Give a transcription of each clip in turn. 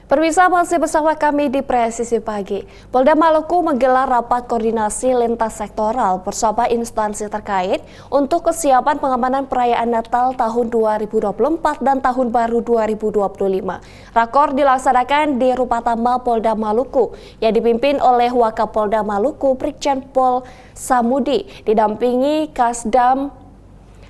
Pemirsa, masih bersama kami di Presisi Pagi. Polda Maluku menggelar rapat koordinasi lintas sektoral bersama instansi terkait untuk kesiapan pengamanan perayaan Natal tahun 2024 dan Tahun Baru 2025. Rakor dilaksanakan di Rupatama Polda Maluku yang dipimpin oleh Wakapolda Maluku Brigjen Pol Samudi, didampingi Kasdam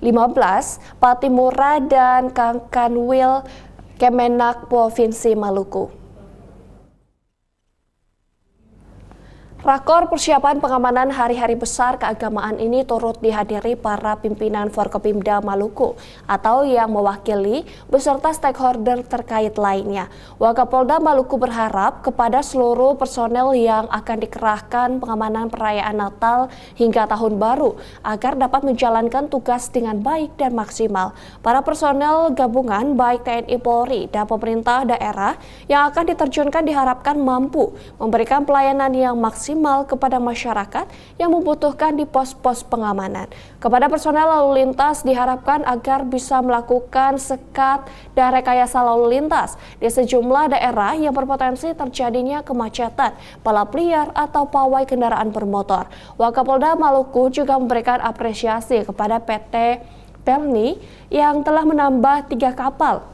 15, Patimura dan Kankanwil Kemenak Provinsi Maluku. Rakor persiapan pengamanan hari-hari besar keagamaan ini turut dihadiri para pimpinan Forkopimda Maluku atau yang mewakili beserta stakeholder terkait lainnya. Wakapolda Maluku berharap kepada seluruh personel yang akan dikerahkan pengamanan perayaan Natal hingga Tahun Baru agar dapat menjalankan tugas dengan baik dan maksimal. Para personel gabungan baik TNI Polri dan pemerintah daerah yang akan diterjunkan diharapkan mampu memberikan pelayanan yang maksimal kepada masyarakat yang membutuhkan di pos-pos pengamanan. Kepada personel lalu lintas diharapkan agar bisa melakukan sekat dan rekayasa lalu lintas di sejumlah daerah yang berpotensi terjadinya kemacetan, balap liar atau pawai kendaraan bermotor. Wakapolda Maluku juga memberikan apresiasi kepada PT Pelni yang telah menambah 3 kapal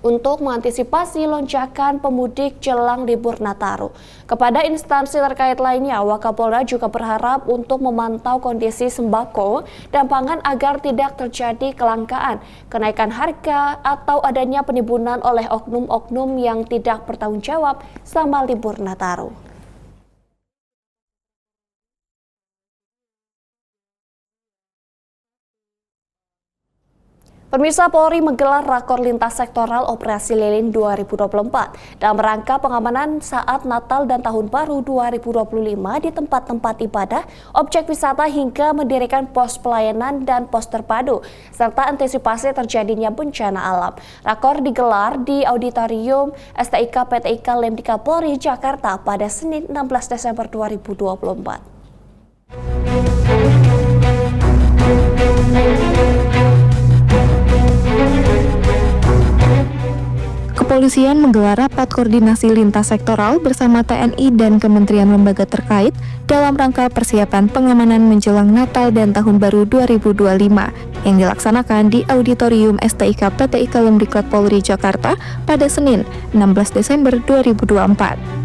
untuk mengantisipasi lonjakan pemudik jelang libur Nataru. Kepada instansi terkait lainnya, Wakapolda juga berharap untuk memantau kondisi sembako dan pangan agar tidak terjadi kelangkaan, kenaikan harga, atau adanya penimbunan oleh oknum-oknum yang tidak bertanggung jawab selama libur Nataru. Pemirsa, Polri menggelar rakor lintas sektoral Operasi Lilin 2024 dalam rangka pengamanan saat Natal dan Tahun Baru 2025 di tempat-tempat ibadah, objek wisata hingga mendirikan pos pelayanan dan pos terpadu serta antisipasi terjadinya bencana alam. Rakor digelar di Auditorium STIK PTIK Lemdika Polri Jakarta pada Senin 16 Desember 2024. Kepolisian menggelar rapat koordinasi lintas sektoral bersama TNI dan kementerian lembaga terkait dalam rangka persiapan pengamanan menjelang Natal dan Tahun Baru 2025 yang dilaksanakan di Auditorium STIK PTIK Lemdiklat Polri Jakarta pada Senin 16 Desember 2024.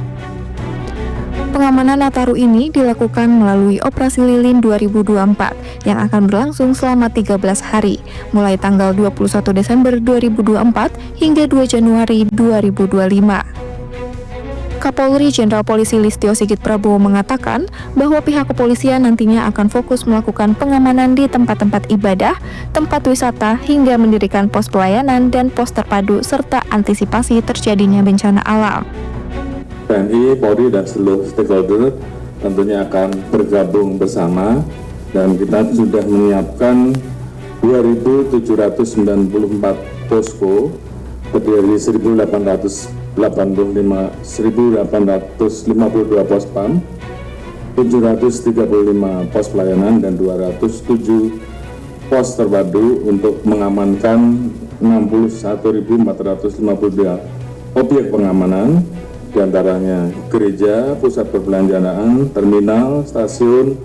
Pengamanan Nataru ini dilakukan melalui Operasi Lilin 2024 yang akan berlangsung selama 13 hari, mulai tanggal 21 Desember 2024 hingga 2 Januari 2025. Kapolri Jenderal Polisi Listio Sigit Prabowo mengatakan bahwa pihak kepolisian nantinya akan fokus melakukan pengamanan di tempat-tempat ibadah, tempat wisata, hingga mendirikan pos pelayanan dan pos terpadu serta antisipasi terjadinya bencana alam. TNI, Polri, dan seluruh stakeholder tentunya akan bergabung bersama dan kita sudah menyiapkan 2.794 posko terdiri dari 1.852 pos PAM, 735 pos pelayanan, dan 207 pos terpadu untuk mengamankan 61.452 objek pengamanan, diantaranya gereja, pusat perbelanjaan, terminal, stasiun,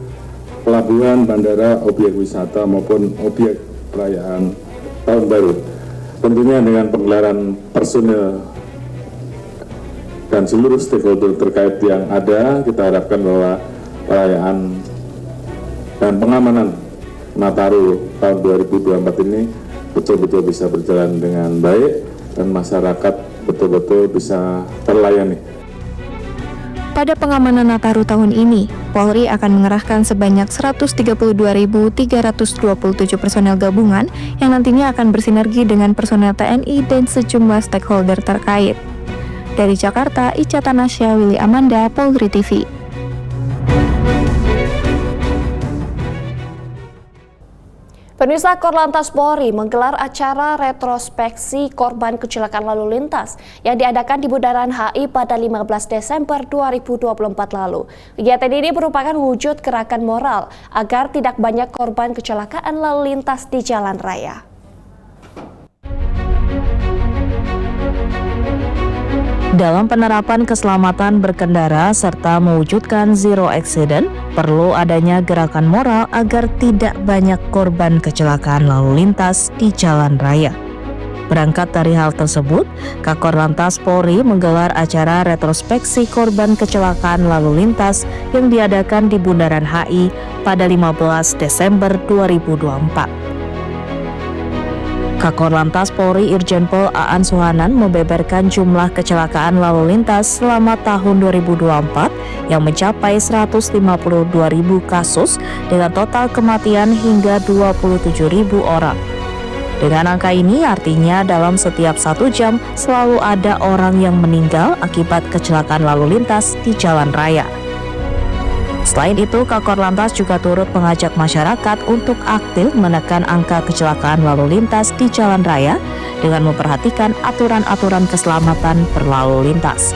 pelabuhan, bandara, objek wisata maupun objek perayaan Tahun Baru. Tentunya dengan penggelaran personil dan seluruh stakeholder terkait yang ada, kita harapkan bahwa perayaan dan pengamanan Nataru tahun 2024 ini betul-betul bisa berjalan dengan baik dan masyarakat betul-betul bisa terlayani. Pada pengamanan Nataru tahun ini, Polri akan mengerahkan sebanyak 132.327 personel gabungan yang nantinya akan bersinergi dengan personel TNI dan sejumlah stakeholder terkait. Dari Jakarta, Ica Tanasya, Willy Amanda, Polri TV. Pemirsa, Korlantas Polri menggelar acara retrospeksi korban kecelakaan lalu lintas yang diadakan di Bundaran HI pada 15 Desember 2024 lalu. Kegiatan ini merupakan wujud gerakan moral agar tidak banyak korban kecelakaan lalu lintas di jalan raya. Dalam penerapan keselamatan berkendara serta mewujudkan zero accident, perlu adanya gerakan moral agar tidak banyak korban kecelakaan lalu lintas di jalan raya. Berangkat dari hal tersebut, Kakor Lantas Polri menggelar acara retrospeksi korban kecelakaan lalu lintas yang diadakan di Bundaran HI pada 15 Desember 2024. Kakor Lantas Polri Irjen Pol Aan Suhanan membeberkan jumlah kecelakaan lalu lintas selama tahun 2024 yang mencapai 152.000 kasus dengan total kematian hingga 27.000 orang. Dengan angka ini artinya dalam setiap 1 jam selalu ada orang yang meninggal akibat kecelakaan lalu lintas di jalan raya. Selain itu, Kakor Lantas juga turut mengajak masyarakat untuk aktif menekan angka kecelakaan lalu lintas di jalan raya dengan memperhatikan aturan-aturan keselamatan berlalu lintas.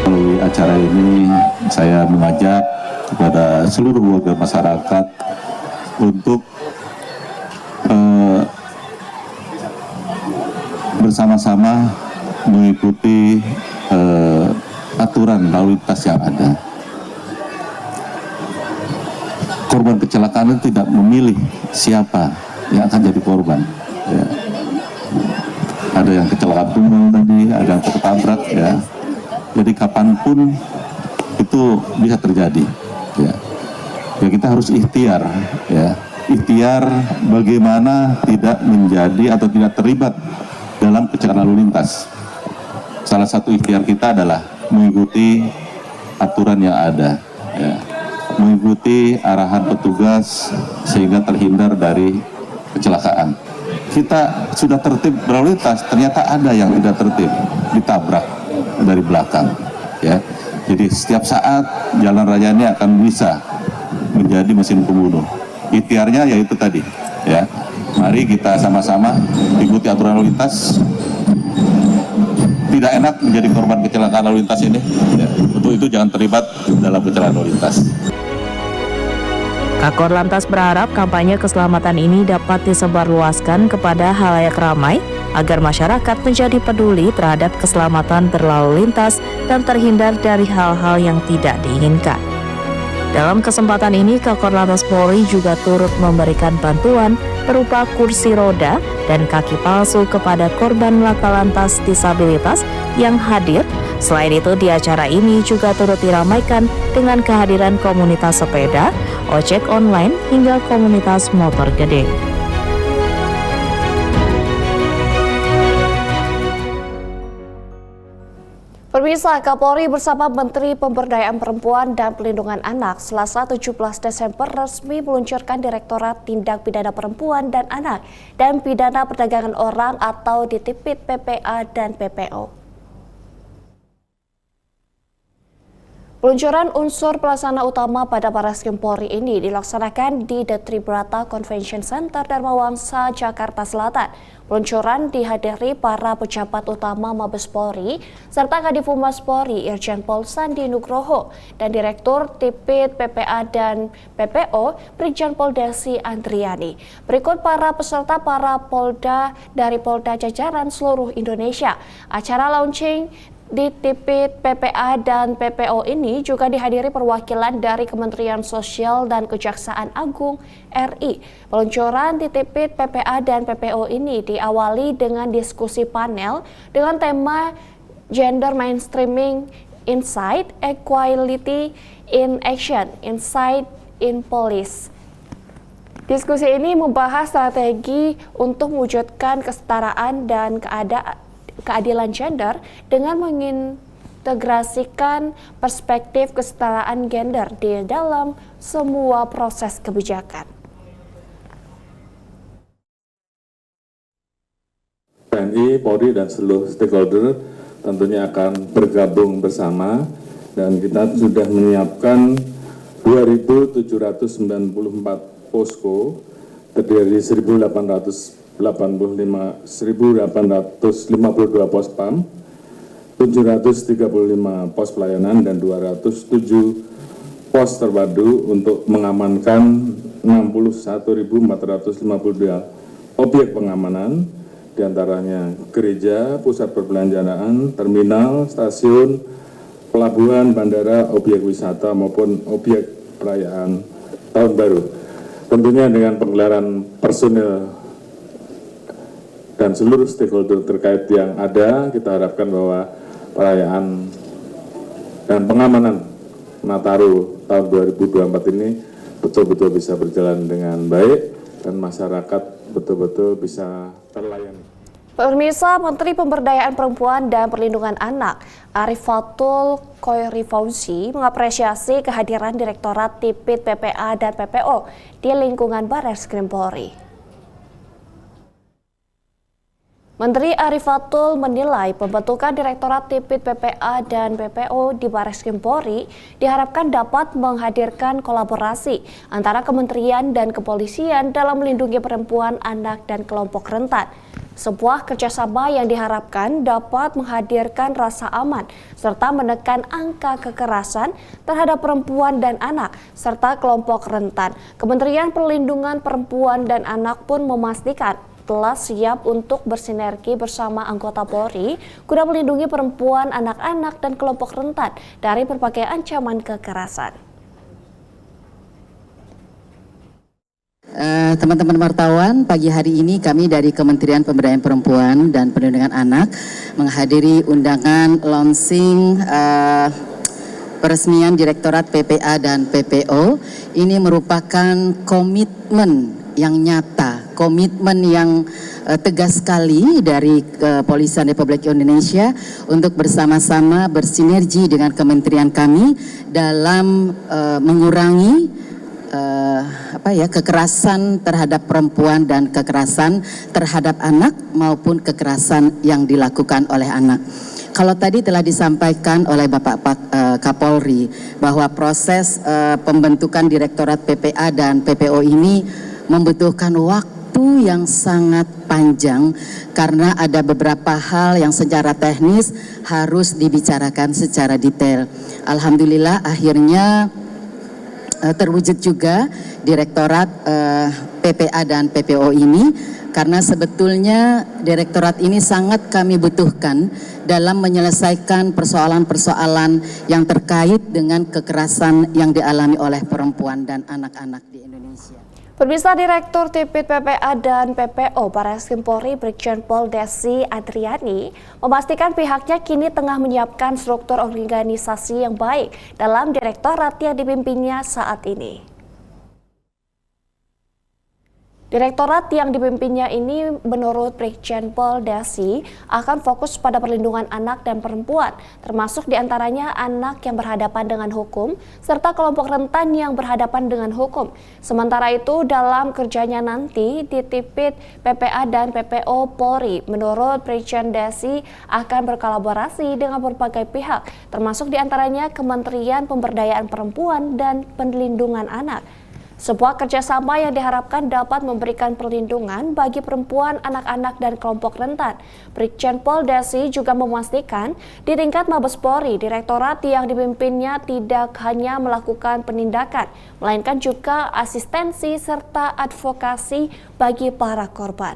Melalui acara ini, saya mengajak kepada seluruh warga masyarakat untuk bersama-sama mengikuti aturan lalu lintas yang ada. Korban kecelakaan tidak memilih siapa yang akan jadi korban. Ya. Ada yang kecelakaan tunggal tadi, ada yang tertabrak. Ya. Jadi kapanpun itu bisa terjadi. Ya. Ya, kita harus ikhtiar. Ya. Ikhtiar bagaimana tidak menjadi atau tidak terlibat dalam kecelakaan lalu lintas. Salah satu ikhtiar kita adalah mengikuti aturan yang ada. Ya. Mengikuti arahan petugas sehingga terhindar dari kecelakaan. Kita sudah tertib berlalu lintas, ternyata ada yang tidak tertib, ditabrak dari belakang. Ya, jadi setiap saat jalan raya ini akan bisa menjadi mesin pembunuh. Ikhtiarnya yaitu tadi, ya. Mari kita sama-sama ikuti aturan lalu lintas. Tidak enak menjadi korban kecelakaan lalu lintas ini. Ya, untuk itu jangan terlibat dalam kecelakaan lalu lintas. Kakor Lantas berharap kampanye keselamatan ini dapat disebarluaskan kepada halayak ramai agar masyarakat menjadi peduli terhadap keselamatan berlalu lintas dan terhindar dari hal-hal yang tidak diinginkan. Dalam kesempatan ini, Kakor Lantas Polri juga turut memberikan bantuan berupa kursi roda dan kaki palsu kepada korban laka lantas disabilitas yang hadir. Selain itu, di acara ini juga turut diramaikan dengan kehadiran komunitas sepeda, ojek online, hingga komunitas motor gede. Pemirsa, Kapolri bersama Menteri Pemberdayaan Perempuan dan Pelindungan Anak Selasa 17 Desember resmi meluncurkan Direktorat Tindak Pidana Perempuan dan Anak dan Pidana Perdagangan Orang atau Ditipid PPA dan PPO. Peluncuran unsur pelaksana utama pada Barreskrim Polri ini dilaksanakan di The Tribrata Convention Center Dharmawangsa, Jakarta Selatan. Peluncuran dihadiri para pejabat utama Mabes Polri serta Kadif Humas Polri Irjen Pol Sandi Nugroho dan Direktur Tipid PPA dan PPO Brigjen Pol Desi Andriani. Berikut para peserta para Polda dari Polda jajaran seluruh Indonesia. Acara launching di Tipid PPA dan PPO ini juga dihadiri perwakilan dari Kementerian Sosial dan Kejaksaan Agung RI. Peluncuran di Tipid PPA dan PPO ini diawali dengan diskusi panel dengan tema Gender Mainstreaming Insight, Equality in Action, Insight in Police. Diskusi ini membahas strategi untuk mewujudkan kesetaraan dan keadilan gender dengan mengintegrasikan perspektif kesetaraan gender di dalam semua proses kebijakan. TNI, Polri, dan seluruh stakeholder tentunya akan bergabung bersama dan kita sudah menyiapkan 2.794 posko terdiri dari 1.852 pos PAM, 735 pos pelayanan, dan 207 pos terpadu untuk mengamankan 61.452 objek pengamanan diantaranya gereja, pusat perbelanjaan, terminal, stasiun, pelabuhan, bandara, objek wisata maupun objek perayaan Tahun Baru. Tentunya dengan penggelaran personil dan seluruh stakeholder terkait yang ada, kita harapkan bahwa perayaan dan pengamanan Nataru tahun 2024 ini betul-betul bisa berjalan dengan baik dan masyarakat betul-betul bisa terlayani. Pemirsa, Menteri Pemberdayaan Perempuan dan Perlindungan Anak Arifatul Khoiri Fauzi mengapresiasi kehadiran Direktorat Tipit PPA dan PPO di lingkungan Barreskrim Polri. Menteri Arifatul menilai pembentukan Direktorat Tipit PPA dan PPO di Barreskrim Polri diharapkan dapat menghadirkan kolaborasi antara kementerian dan kepolisian dalam melindungi perempuan, anak, dan kelompok rentan. Sebuah kerjasama yang diharapkan dapat menghadirkan rasa aman serta menekan angka kekerasan terhadap perempuan dan anak serta kelompok rentan. Kementerian Perlindungan Perempuan dan Anak pun memastikan telah siap untuk bersinergi bersama anggota Polri guna melindungi perempuan, anak-anak, dan kelompok rentan dari berbagai ancaman kekerasan. Teman-teman wartawan, pagi hari ini kami dari Kementerian Pemberdayaan Perempuan dan Perlindungan Anak menghadiri undangan launching peresmian Direktorat PPA dan PPO. Ini merupakan komitmen yang nyata, komitmen yang tegas sekali dari Kepolisian Republik Indonesia untuk bersama-sama bersinergi dengan kementerian kami dalam mengurangi kekerasan terhadap perempuan dan kekerasan terhadap anak maupun kekerasan yang dilakukan oleh anak. Kalau tadi telah disampaikan oleh Bapak Kapolri bahwa proses pembentukan Direktorat PPA dan PPO ini membutuhkan waktu yang sangat panjang karena ada beberapa hal yang secara teknis harus dibicarakan secara detail. Alhamdulillah akhirnya terwujud juga Direktorat PPA dan PPO ini, karena sebetulnya Direktorat ini sangat kami butuhkan dalam menyelesaikan persoalan-persoalan yang terkait dengan kekerasan yang dialami oleh perempuan dan anak-anak di Indonesia. Pemirsa, Direktur Tipit PPA dan PPO Barreskrim Polri Brigjen Pol Desi Adriani memastikan pihaknya kini tengah menyiapkan struktur organisasi yang baik dalam direktorat yang dipimpinnya saat ini. Direktorat yang dipimpinnya ini menurut Brigjen Pol Desi akan fokus pada perlindungan anak dan perempuan, termasuk diantaranya anak yang berhadapan dengan hukum, serta kelompok rentan yang berhadapan dengan hukum. Sementara itu dalam kerjanya nanti di Tipit PPA dan PPO Polri, menurut Brigjen Desi akan berkolaborasi dengan berbagai pihak, termasuk diantaranya Kementerian Pemberdayaan Perempuan dan Perlindungan Anak. Sebuah kerjasama yang diharapkan dapat memberikan perlindungan bagi perempuan, anak-anak, dan kelompok rentan. Brigjen Pol Desi juga memastikan di tingkat Mabes Polri, direktorat yang dipimpinnya tidak hanya melakukan penindakan, melainkan juga asistensi serta advokasi bagi para korban.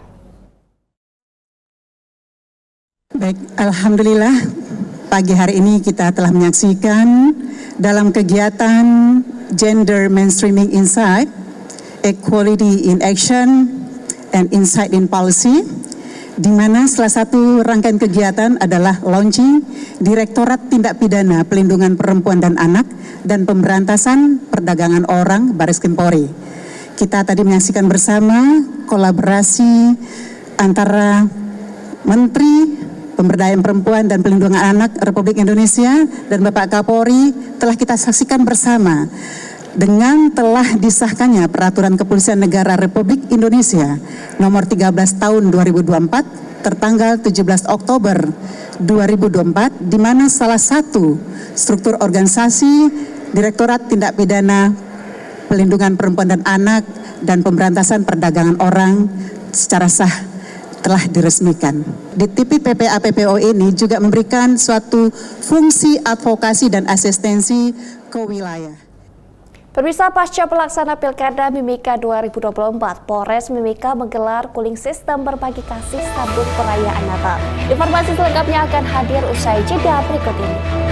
Baik, alhamdulillah pagi hari ini kita telah menyaksikan dalam kegiatan Gender Mainstreaming Insight, Equality in Action, and Insight in Policy, di mana salah satu rangkaian kegiatan adalah launching Direktorat Tindak Pidana Pelindungan Perempuan dan Anak dan Pemberantasan Perdagangan Orang Barreskrim Polri. Kita tadi menyaksikan bersama kolaborasi antara Menteri Pemberdayaan Perempuan dan Perlindungan Anak Republik Indonesia dan Bapak Kapolri telah kita saksikan bersama dengan telah disahkannya Peraturan Kepolisian Negara Republik Indonesia nomor 13 tahun 2024 tertanggal 17 Oktober 2024, di mana salah satu struktur organisasi Direktorat Tindak Pidana Pelindungan Perempuan dan Anak dan Pemberantasan Perdagangan Orang secara sah telah diresmikan. Di Tipit PPA PPO ini juga memberikan suatu fungsi advokasi dan asistensi ke wilayah. Pemirsa, pasca pelaksana Pilkada Mimika 2024, Polres Mimika menggelar cooling system berbagi kasih sambut perayaan Natal. Informasi selengkapnya akan hadir usai jeda berikut ini.